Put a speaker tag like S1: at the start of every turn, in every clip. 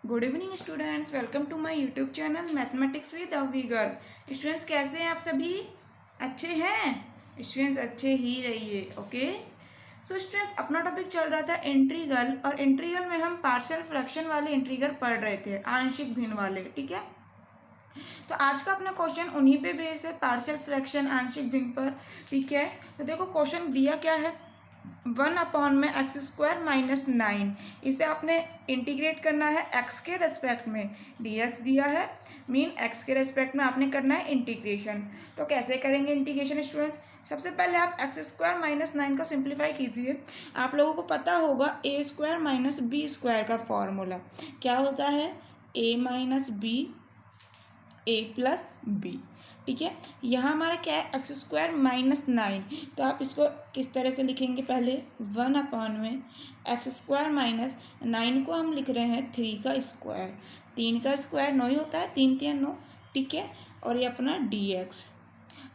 S1: Good evening students, welcome to my YouTube channel mathematics with Avi girl. Students कैसे हैं आप सभी? अच्छे हैं स्टूडेंट्स, अच्छे ही रहिए। ओके, सो स्टूडेंट्स अपना टॉपिक चल रहा था इंटीग्रल, और इंटीग्रल में हम पार्शियल फ्रैक्शन वाले इंटीग्रल पढ़ रहे थे, आंशिक भिन्न वाले। ठीक है, तो आज का अपना क्वेश्चन उन्हीं पे बेस है, पार्शियल फ्रैक्शन आंशिक भिन्न पर। ठीक है, तो देखो क्वेश्चन दिया क्या है, 1 में एक्स स्क्वायर माइनस 9, इसे आपने इंटीग्रेट करना है एक्स के रेस्पेक्ट में, dx दिया है, मीन एक्स के रेस्पेक्ट में आपने करना है इंटीग्रेशन। तो कैसे करेंगे इंटीग्रेशन स्टूडेंट्स? सबसे पहले आप एक्स स्क्वायर माइनस 9 का सिंप्लीफाई कीजिए। आप लोगों को पता होगा ए स्क्वायर माइनस बी स्क्वायर का फॉर्मूला क्या होता है, ए minus b a plus B. ठीक है, यहाँ हमारा क्या है, एक्स स्क्वायर माइनस 9, तो आप इसको किस तरह से लिखेंगे, पहले 1 में एक्स स्क्वायर माइनस 9 को हम लिख रहे हैं 3 का स्क्वायर, 3 का स्क्वायर 9 ही होता है, 3 3 9। ठीक है, और ये अपना dx।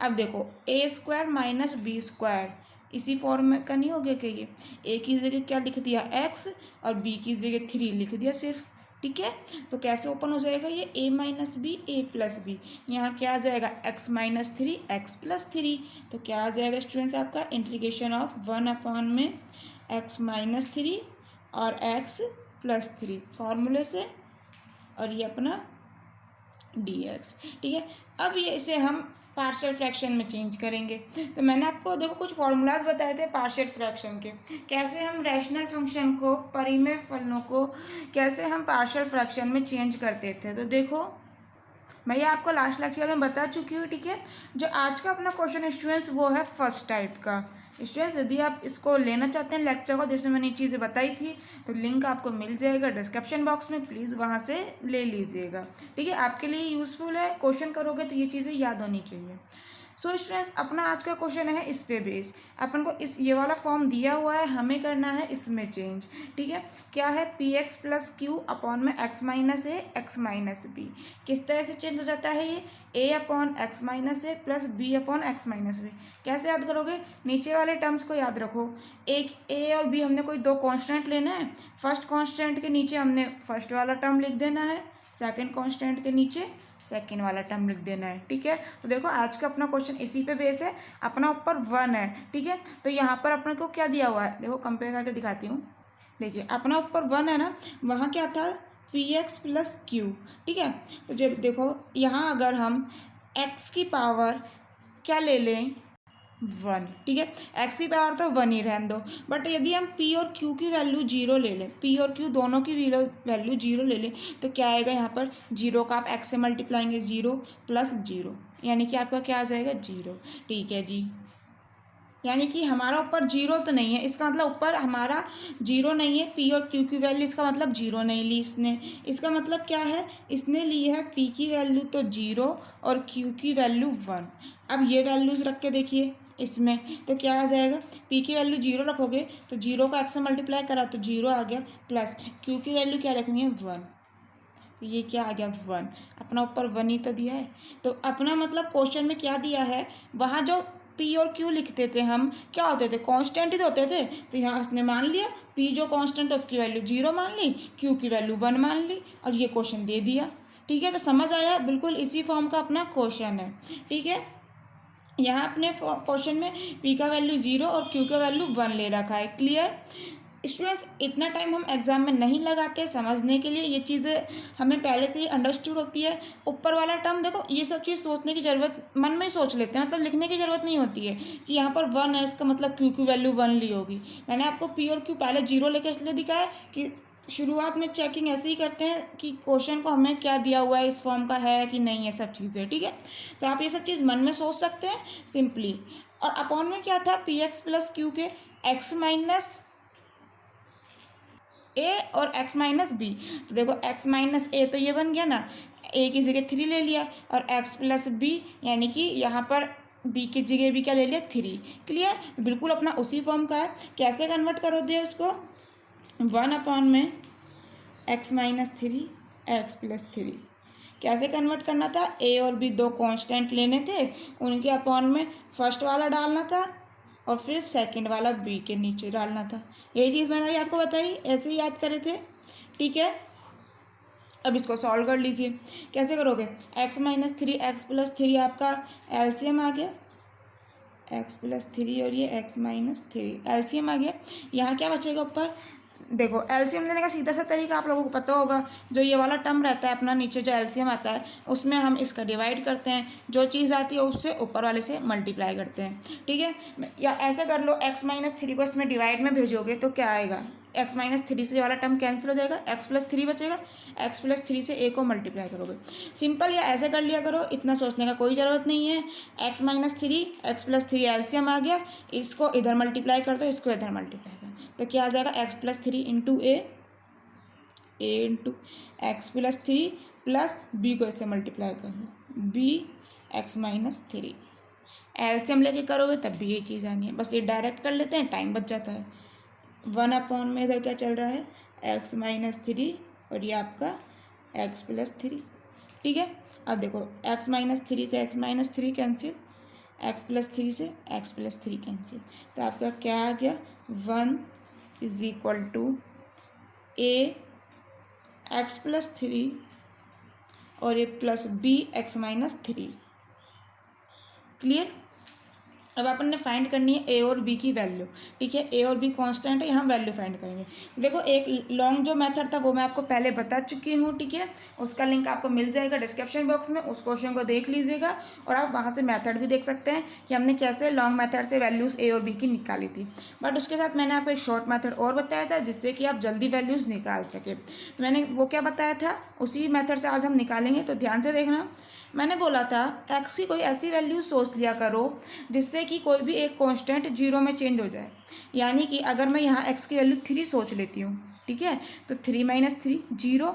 S1: अब देखो ए स्क्वायर माइनस बी स्क्वायर इसी फॉर्म में का नहीं हो गया कि ये ए की जगह क्या लिख दिया x, और बी की जगह 3 लिख दिया सिर्फ। ठीक है, तो कैसे ओपन हो जाएगा ये, a minus b a plus b, यहाँ क्या आ जाएगा x माइनस 3 एक्स प्लस 3। तो क्या आ जाएगा स्टूडेंट्स आपका इंटीग्रेशन ऑफ 1 में x माइनस 3 और x प्लस 3 फॉर्मूले से, और ये अपना dx। ठीक है, अब ये इसे हम पार्शियल फ्रैक्शन में चेंज करेंगे। तो मैंने आपको देखो कुछ फॉर्मूलाज बताए थे पार्शियल फ्रैक्शन के, कैसे हम रैशनल फंक्शन को, परिमेय फलनों को कैसे हम पार्शियल फ्रैक्शन में चेंज करते थे। तो देखो मैं ये आपको लास्ट लेक्चर में बता चुकी हूँ। ठीक है, जो आज का अपना क्वेश्चन स्टूडेंट्स वो है फर्स्ट टाइप का। स्टूडेंट्स यदि आप इसको लेना चाहते हैं लेक्चर को, जैसे मैंने ये चीज़ें बताई थी, तो लिंक आपको मिल जाएगा डिस्क्रिप्शन बॉक्स में, प्लीज़ वहाँ से ले लीजिएगा। ठीक है, आपके लिए यूज़फुल है, क्वेश्चन करोगे तो ये चीज़ें याद होनी चाहिए। सो स्टूडेंट्स अपना आज का क्वेश्चन है इस पे बेस, अपन को इस ये वाला फॉर्म दिया हुआ है, हमें करना है इसमें चेंज। ठीक है, क्या है, p x plus q upon में x minus a x minus b. किस तरह से चेंज हो जाता है ये, a upon x minus a plus b upon x minus b. कैसे याद करोगे, नीचे वाले टर्म्स को याद रखो, एक ए और बी हमने कोई दो कॉन्स्टेंट लेना है, फर्स्ट कॉन्स्टेंट के नीचे हमने फर्स्ट वाला टर्म लिख देना है, सेकेंड कॉन्स्टेंट के नीचे सेकेंड वाला टर्म लिख देना है। ठीक है, तो देखो आज का अपना क्वेश्चन इसी पे बेस है, अपना ऊपर 1 है। ठीक है, तो यहाँ पर अपने को क्या दिया हुआ है, देखो कंपेयर करके दिखाती हूँ। देखिए अपना ऊपर 1 है ना, वहाँ क्या था, पी एक्स प्लस क्यू। ठीक है, तो जब देखो यहाँ अगर हम एक्स की पावर क्या ले लें, 1। ठीक है, एक्स की पावर तो 1 ही रहने दो, बट यदि हम पी और क्यू की वैल्यू 0 ले लें, पी और क्यू दोनों की वैल्यू 0 ले लें, तो क्या आएगा यहाँ पर, 0 का आप एक्स से मल्टीप्लाएंगे, 0 प्लस 0, यानी कि आपका क्या आ जाएगा, 0। ठीक है जी, यानी कि हमारा ऊपर 0 तो नहीं है, इसका मतलब ऊपर हमारा 0 नहीं है, पी और क्यू की वैल्यू, इसका मतलब 0 नहीं ली इसने। इसका मतलब क्या है, इसने ली है पी की वैल्यू तो 0 और क्यू की वैल्यू 1। अब ये वैल्यूज़ रख के देखिए इसमें, तो क्या आ जाएगा, पी की वैल्यू 0 रखोगे तो 0 का एक्स से मल्टीप्लाई करा तो 0 आ गया, प्लस क्यू की वैल्यू क्या रखनी है, 1, तो ये क्या आ गया, 1। अपना ऊपर 1 ही तो दिया है, तो अपना मतलब क्वेश्चन में क्या दिया है, वहाँ जो पी और क्यू लिखते थे हम, क्या होते थे, कांस्टेंट ही तो होते थे। तो यहाँ उसने मान लिया पी जो कांस्टेंट है उसकी वैल्यू 0 मान ली, क्यू की वैल्यू 1 मान ली, और ये क्वेश्चन दे दिया। ठीक है, तो समझ आया, बिल्कुल इसी फॉर्म का अपना क्वेश्चन है। ठीक है, यहाँ अपने क्वेश्चन में पी का वैल्यू 0 और क्यू का वैल्यू 1 ले रखा है। क्लियर स्टूडेंट्स, इतना टाइम हम एग्जाम में नहीं लगाते समझने के लिए, ये चीज़ें हमें पहले से ही अंडरस्टूड होती है। ऊपर वाला टर्म देखो, ये सब चीज़ सोचने की ज़रूरत, मन में ही सोच लेते हैं, मतलब लिखने की ज़रूरत नहीं होती है कि यहाँ पर 1 है, इसका मतलब क्यू की वैल्यू 1 ली होगी। मैंने आपको पी और क्यू पहले 0 लेके इसलिए दिखाया कि शुरुआत में चेकिंग ऐसे ही करते हैं कि क्वेश्चन को हमें क्या दिया हुआ है, इस फॉर्म का है कि नहीं है, सब चीज़ें। ठीक है, तो आप ये सब चीज़ मन में सोच सकते हैं सिंपली। और अपॉन में क्या था, पी एक्स प्लस क्यू के एक्स माइनस ए और एक्स माइनस बी। तो देखो एक्स माइनस ए तो ये बन गया ना, ए की जगह 3 ले लिया, और एक्स प्लस बी यानी कि यहाँ पर बी की जगह भी क्या ले लिया, 3। क्लियर, बिल्कुल अपना उसी फॉर्म का है। कैसे कन्वर्ट करो दिया उसको, 1 में एक्स माइनस 3 एक्स प्लस 3। कैसे कन्वर्ट करना था, ए और बी दो कांस्टेंट लेने थे, उनके अपॉन में फर्स्ट वाला डालना था और फिर सेकंड वाला बी के नीचे डालना था। यही चीज़ मैंने अभी आपको बताई, ऐसे ही याद करे थे। ठीक है, अब इसको सॉल्व कर लीजिए। कैसे करोगे, x minus three x plus three आपका एलसीएम आ गया, x प्लस थ्री और ये x माइनस थ्री एलसीएम आ गया। यहाँ क्या बचेगा ऊपर, देखो एलसीएम लेने का सीधा सा तरीका आप लोगों को पता होगा, जो ये वाला टर्म रहता है अपना नीचे जो एलसीएम आता है उसमें हम इसका डिवाइड करते हैं, जो चीज़ आती है उससे ऊपर वाले से मल्टीप्लाई करते हैं, ठीक है। या ऐसा कर लो, x माइनस थ्री को इसमें डिवाइड में भेजोगे तो क्या आएगा, x माइनस थ्री से वाला टर्म कैंसिल हो जाएगा, x प्लस थ्री बचेगा, x प्लस थ्री से a को मल्टीप्लाई करोगे, सिंपल। या ऐसे कर लिया करो, इतना सोचने का कोई ज़रूरत नहीं है। x minus three x plus three LCM आ गया, इसको इधर मल्टीप्लाई कर दो, इसको इधर मल्टीप्लाई कर दो, तो क्या आ जाएगा, x plus three into a into x plus three plus b को इससे मल्टीप्लाई कर दो, b x minus three. LCM लेके करोगे तब भी ये चीज़ आनी है, बस ये डायरेक्ट कर लेते हैं, टाइम बच जाता है। वन अपॉन में इधर क्या चल रहा है, एक्स माइनस थ्री और ये आपका एक्स प्लस थ्री, ठीक है। अब देखो एक्स माइनस थ्री से x minus three cancel, x plus three से एक्स प्लस थ्री कैंसिल, तो आपका क्या आ गया, one is equal to a x plus three और a plus b x minus three. Clear. अब अपन ने फाइंड करनी है ए और बी की वैल्यू, ठीक है। ए और बी कांस्टेंट है, यहाँ वैल्यू फाइंड करेंगे। देखो एक लॉन्ग जो मेथड था वो मैं आपको पहले बता चुकी हूँ, ठीक है। उसका लिंक आपको मिल जाएगा डिस्क्रिप्शन बॉक्स में, उस क्वेश्चन को देख लीजिएगा और आप वहाँ से मेथड भी देख सकते हैं कि हमने कैसे लॉन्ग मेथड से वैल्यूज़ ए और बी की निकाली थी। बट उसके साथ मैंने आपको एक शॉर्ट मेथड और बताया था जिससे कि आप जल्दी वैल्यूज़ निकाल सके। मैंने वो क्या बताया था, उसी मेथड से आज हम निकालेंगे, तो ध्यान से देखना। मैंने बोला था x की कोई ऐसी वैल्यू सोच लिया करो जिससे कि कोई भी एक कांस्टेंट जीरो में चेंज हो जाए। यानी कि अगर मैं यहाँ x की वैल्यू थ्री सोच लेती हूँ, ठीक है, तो three minus three zero,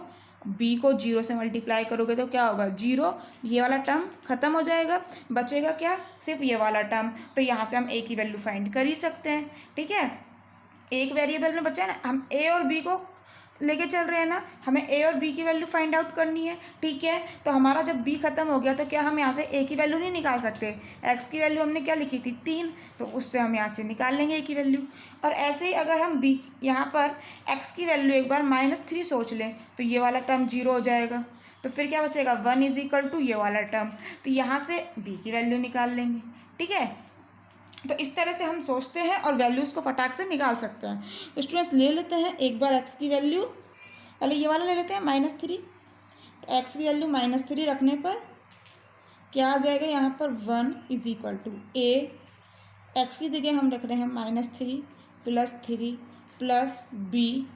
S1: b को जीरो से मल्टीप्लाई करोगे तो क्या होगा, जीरो, ये वाला टर्म खत्म हो जाएगा, बचेगा क्या, सिर्फ ये वाला टर्म। तो यहाँ से हम a की वैल्यू फाइंड कर ही सकते हैं, ठीक है। एक वेरिएबल में बचा है ना, हम a और b को लेके चल रहे हैं ना, हमें ए और बी की वैल्यू फाइंड आउट करनी है, ठीक है। तो हमारा जब बी खत्म हो गया तो क्या हम यहाँ से ए की वैल्यू नहीं निकाल सकते, एक्स की वैल्यू हमने क्या लिखी थी, तीन, तो उससे हम यहाँ से निकाल लेंगे ए की वैल्यू। और ऐसे ही अगर हम बी यहाँ पर एक्स की वैल्यू एक बार माइनस थ्री सोच लें तो ये वाला टर्म जीरो हो जाएगा, तो फिर क्या बचेगा, वन इज इक्वल टू ये वाला टर्म, तो यहाँ से बी की वैल्यू निकाल लेंगे, ठीक है। तो इस तरह से हम सोचते हैं और वैल्यूज़ को फटाक से निकाल सकते हैं। तो स्टूडेंट्स ले लेते हैं एक बार एक्स की वैल्यू, पहले ये वाला ले लेते हैं माइनस थ्री, तो एक्स की वैल्यू माइनस थ्री रखने पर क्या आ जाएगा, यहाँ पर one is equal to a, x की जगह हम रख रहे हैं minus three plus b,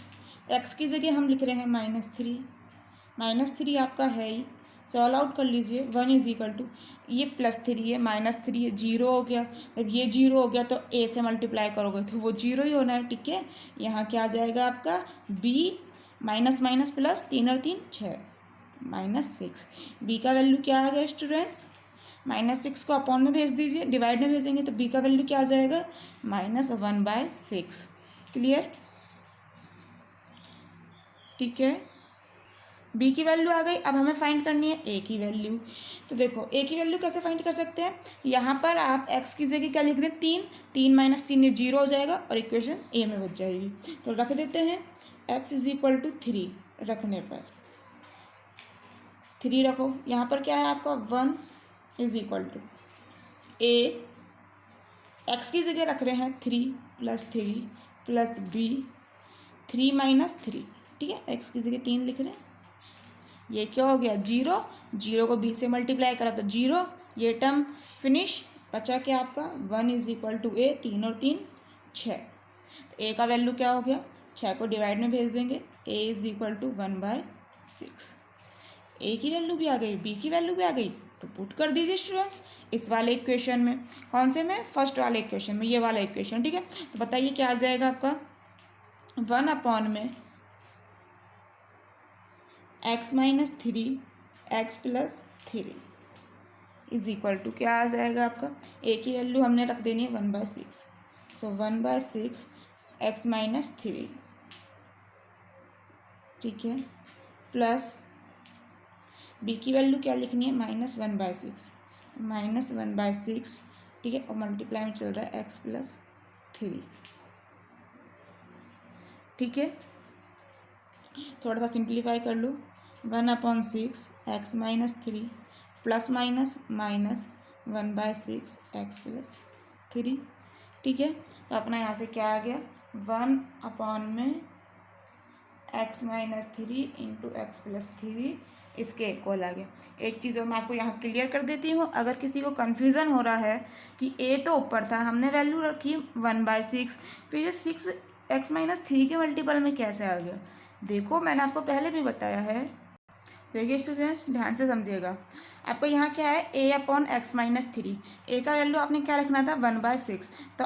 S1: x की जगह हम लिख रहे हैं माइनस थ्री आपका है ही, सॉल्व आउट कर लीजिए, वन इज इक्वल टू ये प्लस थ्री है माइनस थ्री है, जीरो हो गया, जब ये जीरो हो गया तो ए से मल्टीप्लाई करोगे तो वो जीरो ही होना है, ठीक है। यहाँ क्या आ जाएगा आपका बी माइनस माइनस प्लस, तीन और तीन छः, माइनस सिक्स। बी का वैल्यू क्या आ गया स्टूडेंट्स, माइनस सिक्स को अपॉन में भेज दीजिए, डिवाइड में भेजेंगे तो बी का वैल्यू क्या आ जाएगा, minus one by six. Clear, ठीक है। बी की वैल्यू आ गई, अब हमें फाइंड करनी है ए की वैल्यू। तो देखो ए की वैल्यू कैसे फाइंड कर सकते हैं, यहाँ पर आप एक्स की जगह क्या लिख दें, तीन, तीन माइनस तीन ये जीरो हो जाएगा और इक्वेशन ए में बच जाएगी, तो रख देते हैं x is equal to three, रखने पर थ्री रखो, यहाँ पर क्या है आपका one is equal to a, x की जगह रख रहे हैं three plus b, three minus three, ठीक है, एक्स की जगह तीन लिख रहे हैं, ये क्या हो गया जीरो, जीरो को बी से मल्टीप्लाई करा तो जीरो, ये टर्म फिनिश, बचा क्या आपका वन इज इक्वल टू ए, तीन और तीन छः, तो ए का वैल्यू क्या हो गया, छः को डिवाइड में भेज देंगे, a is equal to one by six. A की वैल्यू भी आ गई, बी की वैल्यू भी आ गई, तो पुट कर दीजिए स्टूडेंट्स इस वाले इक्वेशन में, कौन से में, फर्स्ट वाले इक्वेशन में, ये वाला इक्वेशन, ठीक है। तो बताइए क्या आ जाएगा आपका, वन अपॉन में x minus three x plus three is equal to क्या आ जाएगा आपका, ए की वैल्यू हमने रख देनी है one by six, so one by six x minus three, ठीक है, प्लस बी की वैल्यू क्या लिखनी है, माइनस वन बाय सिक्स, ठीक है, और मल्टीप्लाई में चल रहा है एक्स प्लस थ्री, ठीक है। थोड़ा सा सिंप्लीफाई कर लो, 1/6 x minus 3 plus minus minus 1/6 x+3। ठीक है, तो अपना यहाँ से क्या आ गया 1/x-3 इंटू x+3 इसके इक्वल आ गया। एक चीज़ और मैं आपको यहाँ क्लियर कर देती हूँ, अगर किसी को कन्फ्यूज़न हो रहा है कि a तो ऊपर था, हमने वैल्यू रखी 1/6, फिर ये 6x-3 के मल्टीपल में कैसे आ गया। देखो मैंने आपको पहले भी बताया है, देखिए स्टूडेंट्स ध्यान से समझिएगा। आपको यहाँ क्या है a/x-3, a का वैल्यू आपने क्या रखना था 1/6, तो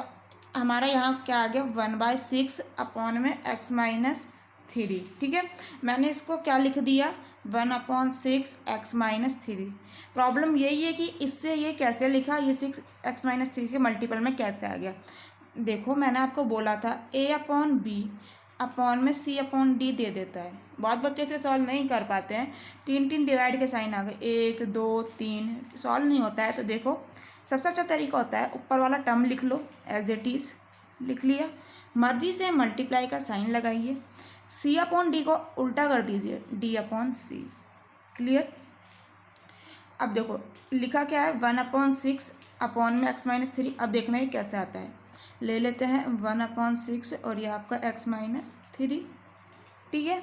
S1: हमारा यहाँ क्या आ गया 1/6/x-3। ठीक है, मैंने इसको क्या लिख दिया 1/6x-3। प्रॉब्लम यही है कि इससे ये कैसे लिखा, ये 6x-3 के मल्टीपल में कैसे आ गया। देखो मैंने आपको बोला था a/b/में c/d दे देता है। बहुत बच्चे से सॉल्व नहीं कर पाते हैं, 3 डिवाइड के साइन आ गए, 1 2 3 सॉल्व नहीं होता है। तो देखो सबसे अच्छा तरीका होता है ऊपर वाला टर्म लिख लो, एज इट इज़ लिख लिया, मर्जी से मल्टीप्लाई का साइन लगाइए, c/d को उल्टा कर दीजिए d/c। क्लियर। अब देखो लिखा क्या है 1/6 में x-3। अब देखना है कैसे आता है, ले लेते हैं 1/6 और ये आपका x-3। ठीक है,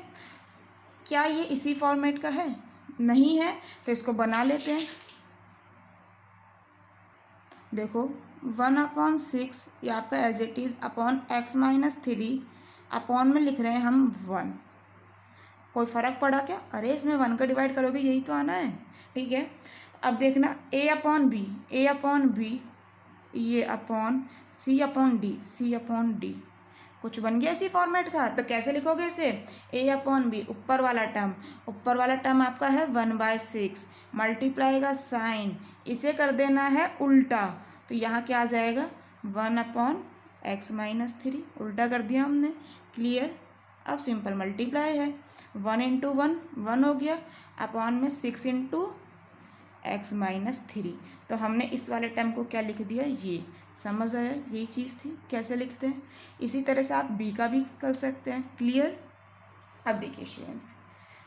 S1: क्या ये इसी फॉर्मेट का है, नहीं है, तो इसको बना लेते हैं। देखो 1/6 ये आपका as it is upon x-3 upon में लिख रहे हैं हम 1। कोई फ़र्क पड़ा क्या, अरे इसमें 1 का डिवाइड करोगे यही तो आना है। ठीक है, अब देखना a/b ये अपॉन c/d कुछ बन गया इसी फॉर्मेट का। तो कैसे लिखोगे इसे a/b ऊपर वाला टर्म आपका है 1/6 मल्टीप्लाई का साइन इसे कर देना है उल्टा, तो यहाँ क्या आ जाएगा 1/x-3 उल्टा कर दिया हमने। क्लियर। अब सिंपल मल्टीप्लाई है, 1 × 1 1 हो गया, अपॉन में 6 × x-3। तो हमने इस वाले टर्म को क्या लिख दिया, ये समझ आया, यही चीज़ थी कैसे लिखते हैं। इसी तरह से आप b का भी कर सकते हैं। क्लियर। अब देखिए स्टूडेंट्स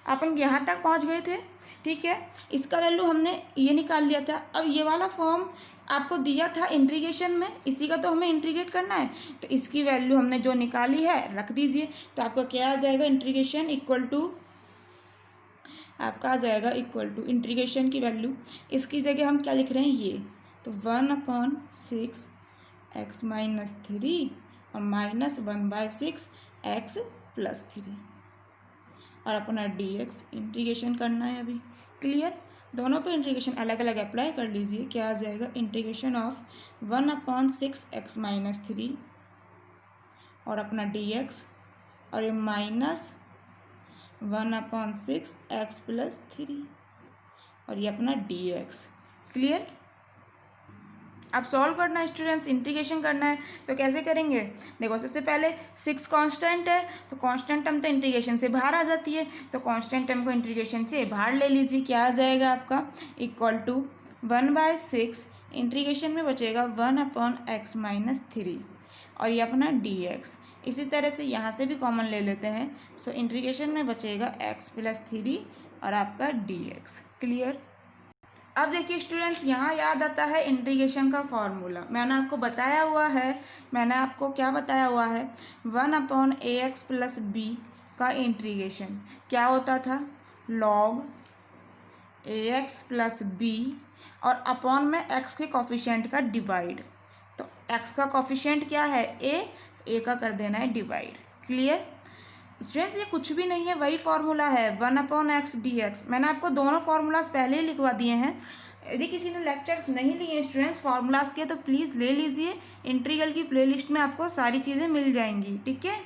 S1: अपन यहाँ तक पहुँच गए थे। ठीक है, इसका वैल्यू हमने ये निकाल लिया था। अब ये वाला फॉर्म आपको दिया था इंटीग्रेशन में, इसी का तो हमें इंटीग्रेट करना है, तो इसकी वैल्यू हमने जो निकाली है रख दीजिए। तो आपका क्या आ जाएगा इंटीग्रेशन इक्वल टू, आपका आ जाएगा इक्वल टू इंटीग्रेशन की वैल्यू, इसकी जगह हम क्या लिख रहे हैं ये, तो 1/6 x-3 और माइनस 1/6 x+3 और अपना dx इंटीग्रेशन करना है अभी। क्लियर। दोनों पे इंटीग्रेशन अलग अलग अप्लाई कर लीजिए, क्या आ जाएगा इंटीग्रेशन ऑफ 1/6 x-3 और अपना dx और ये माइनस 1/6 x+3 और ये अपना dx। क्लियर। अब सॉल्व करना है स्टूडेंट्स, इंटीग्रेशन करना है, तो कैसे करेंगे। देखो सबसे पहले 6 कांस्टेंट है, तो कांस्टेंट टर्म तो इंटीग्रेशन से बाहर आ जाती है, तो कांस्टेंट टर्म को इंटीग्रेशन से बाहर ले लीजिए। क्या आ जाएगा आपका इक्वल टू 1/6 इंटीग्रेशन में बचेगा 1/x-3 और ये अपना dx। इसी तरह से यहाँ से भी कॉमन ले लेते हैं, सो इंटीग्रेशन में बचेगा x+3 और आपका dx। क्लियर। अब देखिए स्टूडेंट्स यहाँ याद आता है इंटीग्रेशन का फॉर्मूला, मैंने आपको बताया हुआ है, मैंने आपको क्या बताया हुआ है 1/ax+b का इंटीग्रेशन क्या होता था log ax+b और अपॉन में x के कोफिशिएंट का डिवाइड। तो x का कोफिशिएंट क्या है a का कर देना है डिवाइड। क्लियर। स्टूडेंट्स ये कुछ भी नहीं है, वही फार्मूला है 1/x dx। मैंने आपको दोनों फार्मूलाज पहले ही लिखवा दिए हैं, यदि किसी ने लेक्चर्स नहीं लिए स्टूडेंट्स फार्मूलाज के तो प्लीज़ ले लीजिए, इंटीग्रल की प्लेलिस्ट में आपको सारी चीज़ें मिल जाएंगी। ठीक है,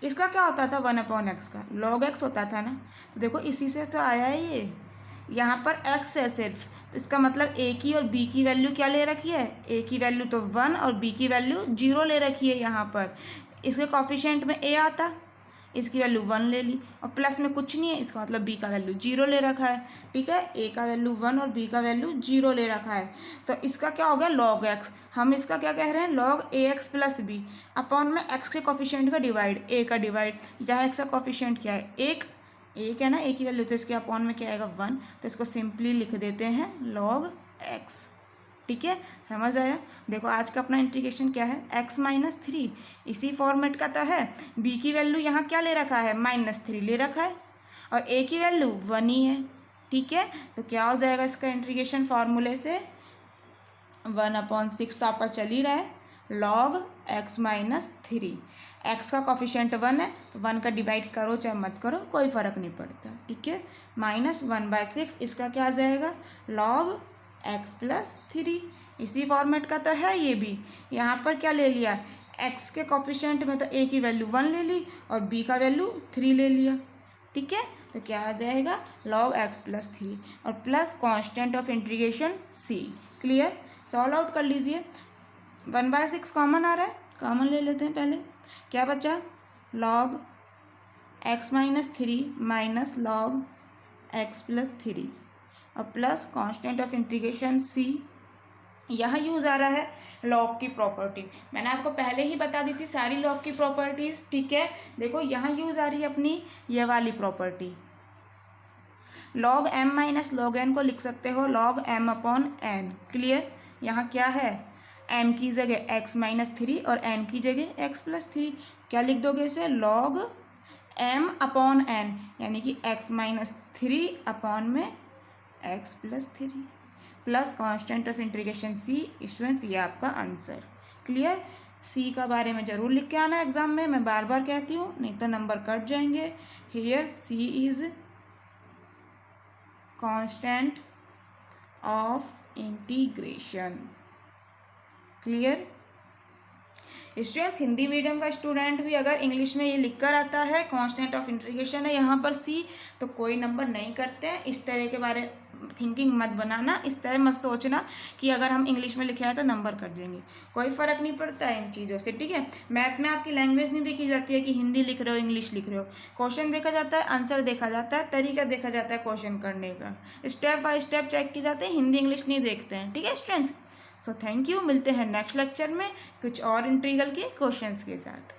S1: इसका क्या होता था 1/x का log x होता था ना, तो देखो इसी से तो आया है ये, यहाँ पर x है सिर्फ, तो इसका मतलब a की और b की वैल्यू क्या ले रखी है, a की वैल्यू तो 1 और b की वैल्यू 0 ले रखी है। यहाँ पर इसके कॉफिशिएंट में a आता, इसकी वैल्यू 1 ले ली और प्लस में कुछ नहीं है, इसका मतलब b का वैल्यू 0 ले रखा है। ठीक है, a का वैल्यू 1 और b का वैल्यू 0 ले रखा है, तो इसका क्या हो गया log x। हम इसका क्या कह रहे हैं log ax+b अपॉन में x के कोफिशिएंट का डिवाइड, a का डिवाइड, जहाँ x का कोफिशिएंट क्या है 1 एक है ना, एक ही वैल्यू, तो इसके अपॉन में क्या आएगा 1, तो इसको सिंपली लिख देते हैं log x। ठीक है, समझ आया। देखो आज का अपना इंटीग्रेशन क्या है, x-3, इसी फॉर्मेट का तो है। b की वैल्यू यहाँ क्या ले रखा है, -3 ले रखा है, और a की वैल्यू 1 ही है। ठीक है, तो क्या हो जाएगा इसका इंटीग्रेशन फॉर्मूले से, 1/6 तो आपका चल ही रहा है, log x-3। x का कॉफिशिएंट 1 है, तो 1 का डिवाइड करो चाहे मत करो, कोई फ़र्क नहीं पड़ता। ठीक है, -1/6, इसका क्या आ जाएगा, log x+3। इसी फॉर्मेट का तो है ये भी। यहाँ पर क्या ले लिया, x के कॉफिशिएंट में तो a की वैल्यू 1 ले ली और b का वैल्यू 3 ले लिया। ठीक है, तो क्या आ जाएगा, log x+3 और plus constant of integration c। Clear, solve out कर लीजिए। 1/6 कॉमन आ रहा है, कॉमन ले लेते हैं पहले। क्या बचा, log x-3 minus log x+3 और plus constant of integration c। यहाँ यूज़ आ रहा है लॉग की प्रॉपर्टी, मैंने आपको पहले ही बता दी थी सारी लॉग की प्रॉपर्टीज़। ठीक है, देखो यहाँ यूज़ आ रही है अपनी ये वाली property, log m minus log n को लिख सकते हो log m/n। क्लियर, यहाँ क्या है, m की जगह x-3 और n की जगह x+3, क्या लिख दोगे इसे, log m/n, यानी कि x-3 अपॉन में x+3 plus constant of integration c। Students ये आपका आंसर। क्लियर, c का बारे में ज़रूर लिख के आना एग्जाम में, मैं बार बार कहती हूँ नहीं तो नंबर कट जाएंगे। Here c is constant of integration. Clear, students Hindi medium का स्टूडेंट भी अगर इंग्लिश में ये लिख कर आता है कांस्टेंट ऑफ इंटीग्रेशन है यहाँ पर c, तो कोई नंबर नहीं करते हैं। इस तरह के बारे थिंकिंग मत बनाना, इस तरह मत सोचना कि अगर हम इंग्लिश में लिखे हैं तो नंबर कर देंगे, कोई फ़र्क नहीं पड़ता है इन चीज़ों से। ठीक है, मैथ में आपकी लैंग्वेज नहीं देखी जाती है कि हिंदी लिख रहे हो इंग्लिश लिख रहे हो, क्वेश्चन देखा जाता है, आंसर देखा जाता है, तरीका देखा जाता है क्वेश्चन करने का, स्टेप बाय स्टेप चेक किए जाते हैं, हिंदी इंग्लिश नहीं देखते हैं। ठीक है स्टूडेंट्स, सो थैंक यू, मिलते हैं नेक्स्ट लेक्चर में कुछ और इंट्रीगल के क्वेश्चंस के साथ।